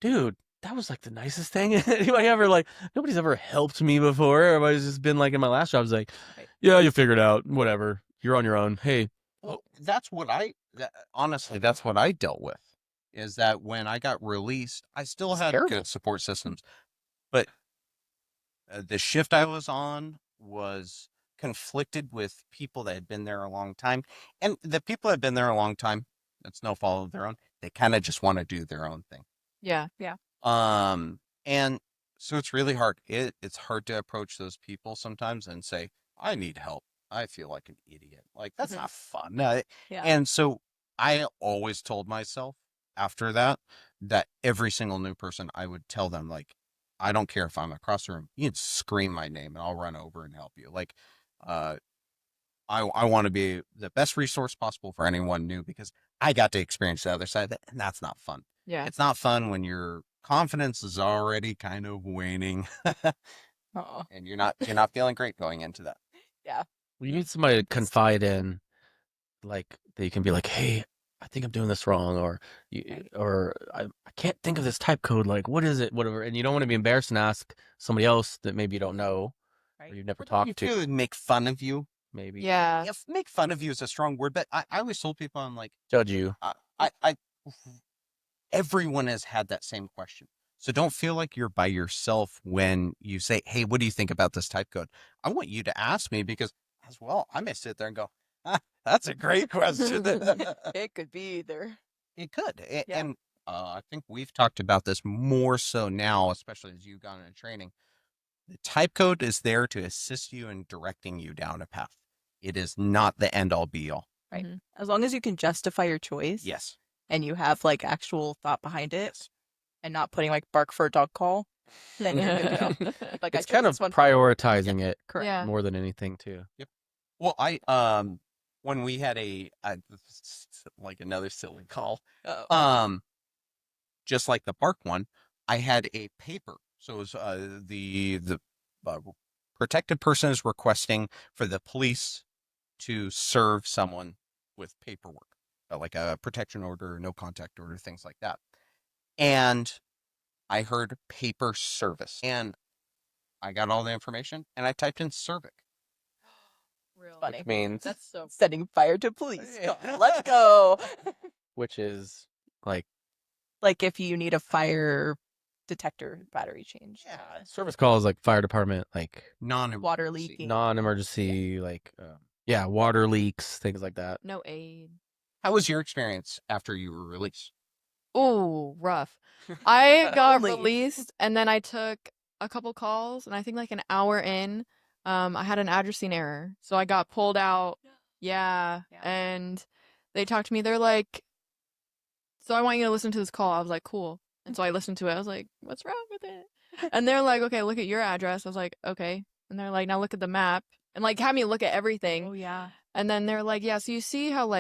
dude, that was like the nicest thing. Anybody ever like, nobody's ever helped me before. Everybody's just been like in my last job, I was like, Right. yeah, you figured it out. Whatever. You're on your own. Hey, Well, that's what honestly, that's what I dealt with, is that when I got released, I still It's had terrible. good support systems, but the shift I was on was conflicted with people that had been there a long time. And the people that had been there a long time, that's no fault of their own. They kind of just want to do their own thing. Yeah. And so it's really hard. It's hard to approach those people sometimes and say, I need help. I feel like an idiot. Like, that's Mhm. not fun. Yeah. And so I always told myself after that every single new person, I would tell them, like, I don't care if I'm across the room. You can scream my name and I'll run over and help you. Like, I want to be the best resource possible for anyone new, because I got to experience the other side of it, and that's not fun. Yeah. It's not fun when your confidence is already kind of waning Aw. and you're not feeling great going into that. you need somebody to confide in, like that you can be like, hey, I think I'm doing this wrong, or I can't think of this type code. Like, what is it? Whatever. And you don't want to be embarrassed and ask somebody else that maybe you don't know or Right. you've never You talked to. could make fun of you. Maybe Yeah. If make fun of you is a strong word, but I always told people, I'm like, judge you. I everyone has had that same question. So don't feel like you're by yourself when you say, hey, what do you think about this type code? I want you to ask me, because as well, I may sit there and go, that's a great question. It could be either. It could. Yeah. And I think we've talked about this more so now, especially as you've gone into training. The type code is there to assist you in directing you down a path. It is not the end all be all. Right. Mhm. As long as you can justify your choice. Yes. And you have like actual thought behind it, and not putting like bark for a dog call, then you're good to go. Like It's I chose kind of this one. prioritizing it Correct. Yeah. more than anything too. Well, when we had like another silly call, Uh-oh. just like the park one, I had a paper. So it was the protected person is requesting for the police to serve someone with paperwork, like a protection order, no contact order, things like that. And I heard paper service, and I got all the information, and I typed in Cervic. Real. Funny. Which means, That's so. Setting fire to police. Yeah. Let's go. which is like Like if you need a fire detector battery change. service call is like fire department, like Water leaking. non-emergency, like water leaks, things like that. No aid. How was your experience after you were released? Oh, rough. I got Only. released, and then I took a couple calls, and I think like an hour in, I had an addressing error. So I got pulled out. Yeah. Yeah. And they talked to me. They're like, so I want you to listen to this call. I was like, cool. And so I listened to it. I was like, what's wrong with it? And they're like, okay, look at your address. I was like, okay. And they're like, now look at the map. And like, had me look at everything. Oh yeah. And then they're like, yeah, so you see how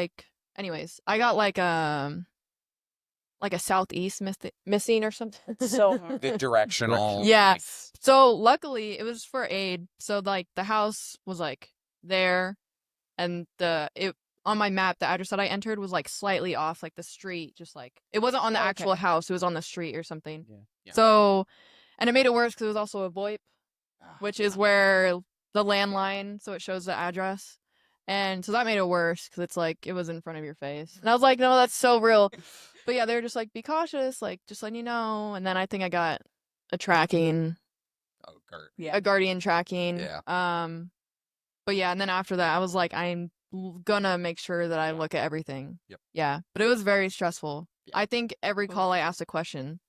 anyways, I got like like a southeast missing or something. So hard. The directional. Yeah. So luckily it was for aid. So like the house was like there, and it on my map, the address that I entered was like slightly off, like the street, just like it wasn't on the Okay. actual house, it was on the street or something. Yeah. So, and it made it worse because it was also a VoIP, which is where the landline, so it shows the address. And so that made it worse because it's like it was in front of your face. And I was like, no, that's so real. But yeah, they were just like, be cautious, like just letting you know. And then I think I got a tracking, Oh, Gert. Yeah. a guardian tracking. Yeah. But yeah, and then after that, I was like, I'm gonna make sure that I look at everything. Yep. Yeah, but it was very stressful. Yeah. I think every call I asked a question,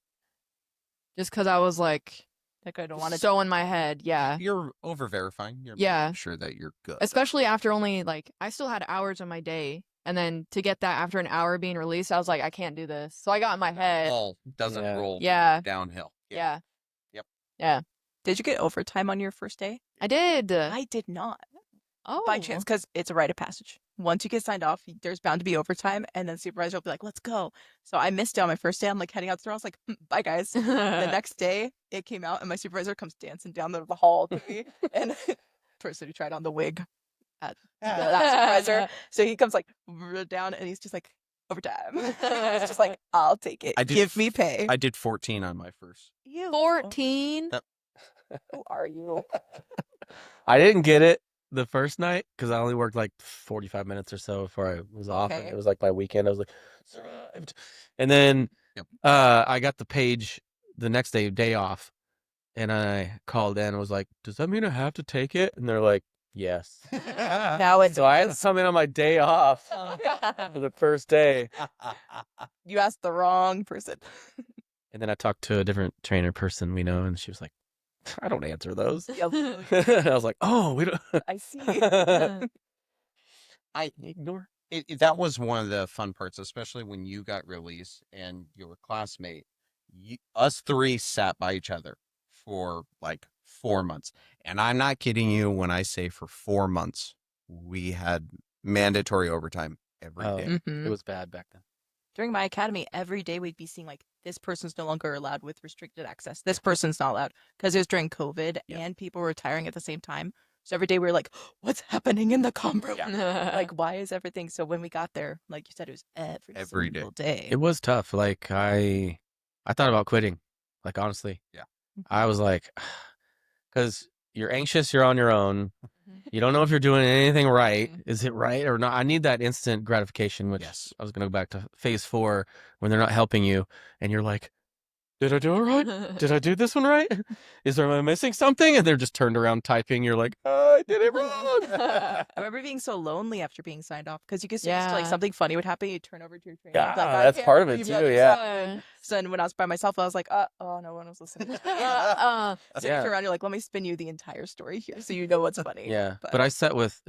just because I was like, Like I don't want to. so in my head. Yeah, You're over verifying. You're Yeah. making sure that you're good. especially after only like I still had hours in my day, and then to get that after an hour being released, I was like, I can't do this. So I got in my head. All doesn't Yeah. roll Yeah, downhill. yeah, Yep. yeah. Did you get overtime on your first day? I did. I did not. Oh, By chance, because it's a rite of passage. Once you get signed off, there's bound to be overtime, and then supervisor will be like, "Let's go." So I missed it on my first day. I'm like heading out the door. I was like, "Bye, guys." The next day, it came out, and my supervisor comes dancing down the hall to me, and person who tried on the wig at that supervisor. So he comes like down, and he's just like, "Overtime." It's just like, "I'll take it. I did Give me pay." I did 14 on my first. Ew. 14. Who are you? I didn't get it the first night because I only worked like 45 minutes or so before I was off. And Okay. it was like my weekend. I was like, survived. And then Yep. I got the page the next day off. And I called in and was like, does that mean I have to take it? And they're like, yes. Now it's So I had to come in on my day off for the first day. you asked the wrong person. And then I talked to a different trainer person we know, and she was like, I don't answer those. Yep. And I was like, oh, we don't. I see. I Ignore. that was one of the fun parts, especially when you got released and your classmate. Us three sat by each other for like 4 months, and I'm not kidding you when I say for 4 months we had mandatory overtime every Oh. day. Mhm. It was bad back then. During my academy, every day we'd be seeing like this person's no longer allowed with restricted access. This person's not allowed because it was during COVID Yeah. and people were retiring at the same time. So every day we were like, what's happening in the comm room? Like, why is everything? So when we got there, like you said, it was every day. single day. It was tough. Like I thought about quitting. Like honestly. Yeah. I was like, because you're anxious, you're on your own. You don't know if you're doing anything right. Is it right or not? I need that instant gratification, which Yes. I was going to go back to phase 4 when they're not helping you and you're like, did I do it right? Did I do this one right? Am I missing something? And they're just turned around typing. You're like, oh, I did it wrong. I remember being so lonely after being signed off because you get so used to like Yeah. something funny would happen. You turn over to your trainer. Yeah, you'd be like, "I that's can't part of it believe too, that just yeah. happened." So then when I was by myself, I was like, oh, no one was listening. So Yeah. you turn around, you're like, let me spin you the entire story here so you know what's funny. Yeah. But- But I sat with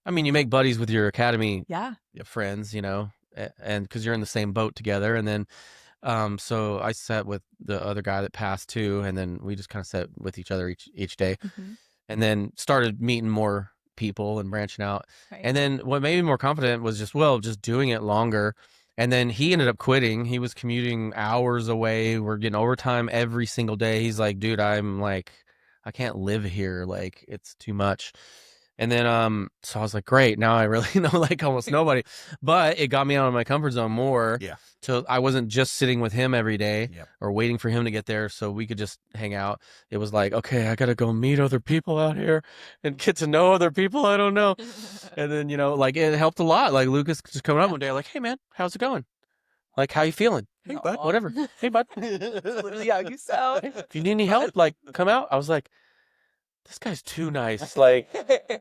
I mean, you make buddies with your academy Yeah. friends, you know, and because you're in the same boat together. And then, so I sat with the other guy that passed too, and then we just kind of sat with each other each day, Mhm. and then started meeting more people and branching out. Right. And then what made me more confident was just doing it longer. And then he ended up quitting. He was commuting hours away. We're getting overtime every single day. He's like, dude, I'm like, I can't live here. Like, it's too much. And then, so I was like, great. Now I really know like almost nobody, but it got me out of my comfort zone more. Yeah. So I wasn't just sitting with him every day Yep. or waiting for him to get there so we could just hang out. It was like, okay, I got to go meet other people out here and get to know other people I don't know. And then, you know, like it helped a lot. Like Lucas just coming up one day, like, hey man, how's it going? Like, how you feeling? Hey bud, Aw. whatever. Hey bud. Literally how you sound. If you need any help, like come out. I was like, this guy's too nice. Like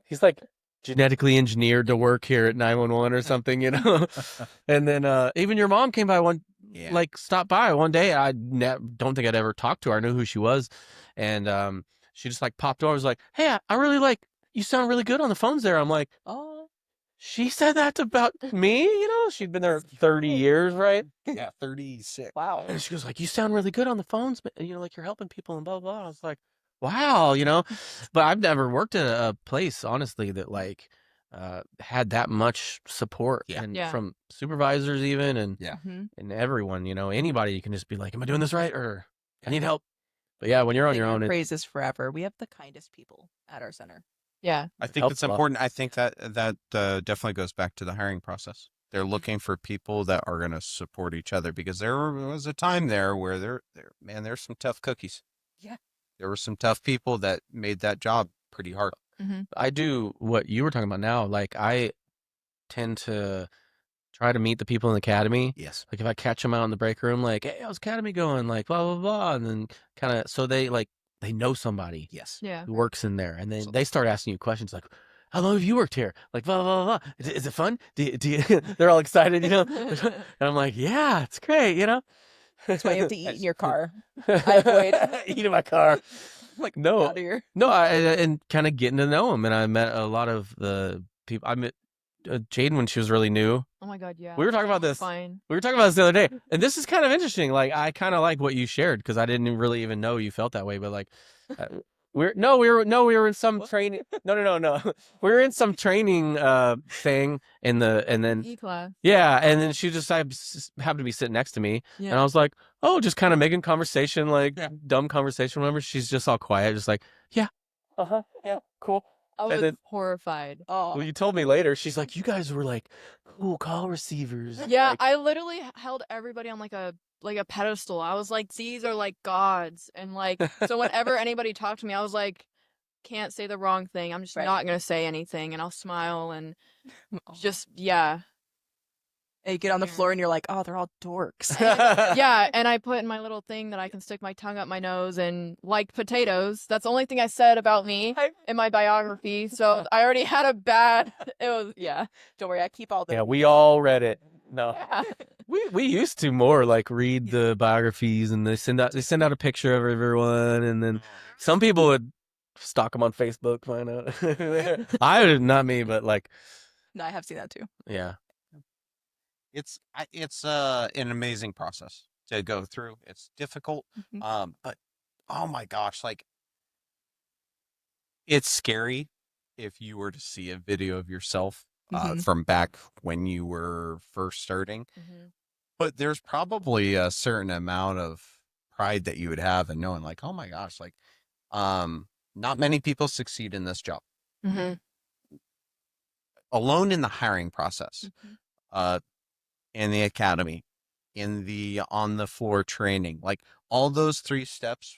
he's like genetically engineered to work here at 911 or something, you know? And then even your mom came by Yeah. like stopped by one day. I don't think I'd ever talked to her. I knew who she was. And she just like popped over. I was like, hey, I really like, you sound really good on the phones there. I'm like, Oh, she said that about me, you know? She'd been there 30 years, right? Yeah, 36. wow. And she goes like, you sound really good on the phones, but you know, like you're helping people and blah, blah, blah. I was like, wow, you know, but I've never worked at a place, honestly, that like, had that much support, Yeah. and Yeah. from supervisors even, and Yeah. and everyone, anybody, you can just be like, am I doing this right, or I need help? But yeah, when you're on Sing your our own, it praises forever. We have the kindest people at our center. Yeah. I think helps it's a lot. important. I think that definitely goes back to the hiring process. They're looking for people that are going to support each other, because there was a time there where there's some tough cookies. Yeah. There were some tough people that made that job pretty hard. I do what you were talking about now. Like, I tend to try to meet the people in the academy. Yes. Like, if I catch them out in the break room, like, hey, how's academy going? Like, blah, blah, blah. And then kind of, so they know somebody Yes. Yeah. who works in there. And then So- they start asking you questions like, how long have you worked here? Like, blah, blah, blah, blah. Is it fun? Do you they're all excited, And I'm like, yeah, it's great, That's why you have to eat in your car. I avoid- eat in my car. Like, No. out of here. No, and kind of getting to know them. And I met a lot of the people. I met Jaden when she was really new. Oh my God. Yeah. We were talking about this. Fine. We were talking about this the other day, and this is kind of interesting. Like, I kind of like what you shared, because I didn't really even know you felt that way. But like, we were in some training. No. We were in some training thing and then E-class. yeah, and then she just happened to be sitting next to me, and I was like, oh, just kind of making conversation, like dumb conversation, whatever. She's just all quiet, just like, yeah, yeah, cool. I was then- horrified. Oh, Well, you told me later. She's like, you guys were like cool call receivers. Yeah, Like, I literally held everybody on like a pedestal. I was like, these are like gods, and like, so whenever anybody talked to me, I was like, can't say the wrong thing. I'm just Right. not gonna say anything, and I'll smile and Oh. just yeah, And you get on the floor and you're like, oh, they're all dorks. yeah. And I put in my little thing that I can stick my tongue up my nose and like potatoes. That's the only thing I said about me in my biography. So I already had a bad. It was yeah. Don't worry, I keep all the. yeah, we all read it. No, Yeah. we used to more like read the biographies, and they send out a picture of everyone, and then some people would stalk them on Facebook, find out. Not me, but like, No, I have seen that too. yeah. It's an amazing process to go through. It's difficult, Mhm. but oh my gosh, like, it's scary if you were to see a video of yourself Mhm. from back when you were first starting. Mhm. But there's probably a certain amount of pride that you would have in knowing, like, oh my gosh, like, not many people succeed in this job Mhm. alone in the hiring process. Mhm. In the academy, in the on the floor training, like, all those 3 steps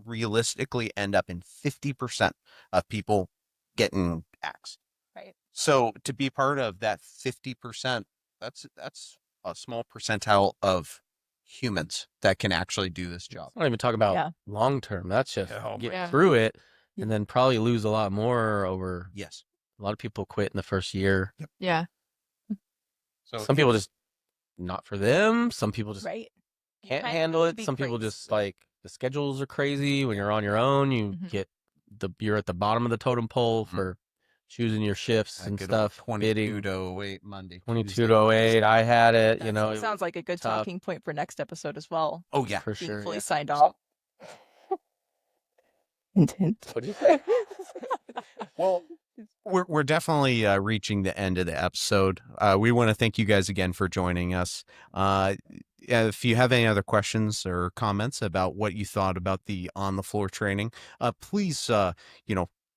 realistically end up in 50% of people getting axed. Right. So to be part of that 50%, that's a small percentile of humans that can actually do this job. I don't even talk about Yeah. long term. That's just Oh, get yeah. through it, and then probably lose a lot more over. Yes. A lot of people quit in the first year. Yeah. So Some people just not for them. Some people just Right. You can't kinda handle have it. to be Some people brave. just like the schedules are crazy. When you're on your own, you Mhm. you're at the bottom of the totem pole for choosing your shifts that and good old stuff. 22 bidding. to 08 Monday. 22 to 08. I had it. That You know, it sounds like a good tough. talking point for next episode as well. Oh yeah. for Being sure. fully Yeah. signed off. Intent. What'd you say? Well, we're definitely reaching the end of the episode. We want to thank you guys again for joining us. If you have any other questions or comments about what you thought about the on the floor training, please,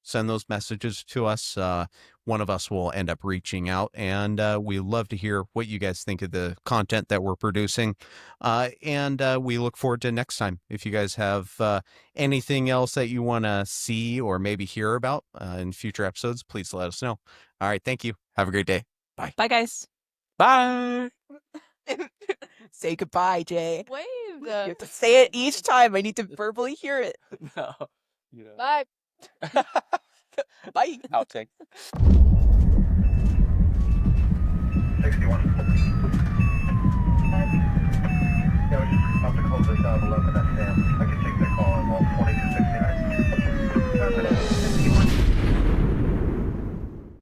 send those messages to us. One of us will end up reaching out, and we love to hear what you guys think of the content that we're producing. And we look forward to next time. If you guys have anything else that you want to see or maybe hear about in future episodes, please let us know. All right. Thank you. Have a great day. Bye, guys. Bye. Say goodbye, Jay. Wave. You have to say it each time. I need to verbally hear it. No. You know. Bye. Bye. Outtake. 61. Yeah, we just have to close this down 11.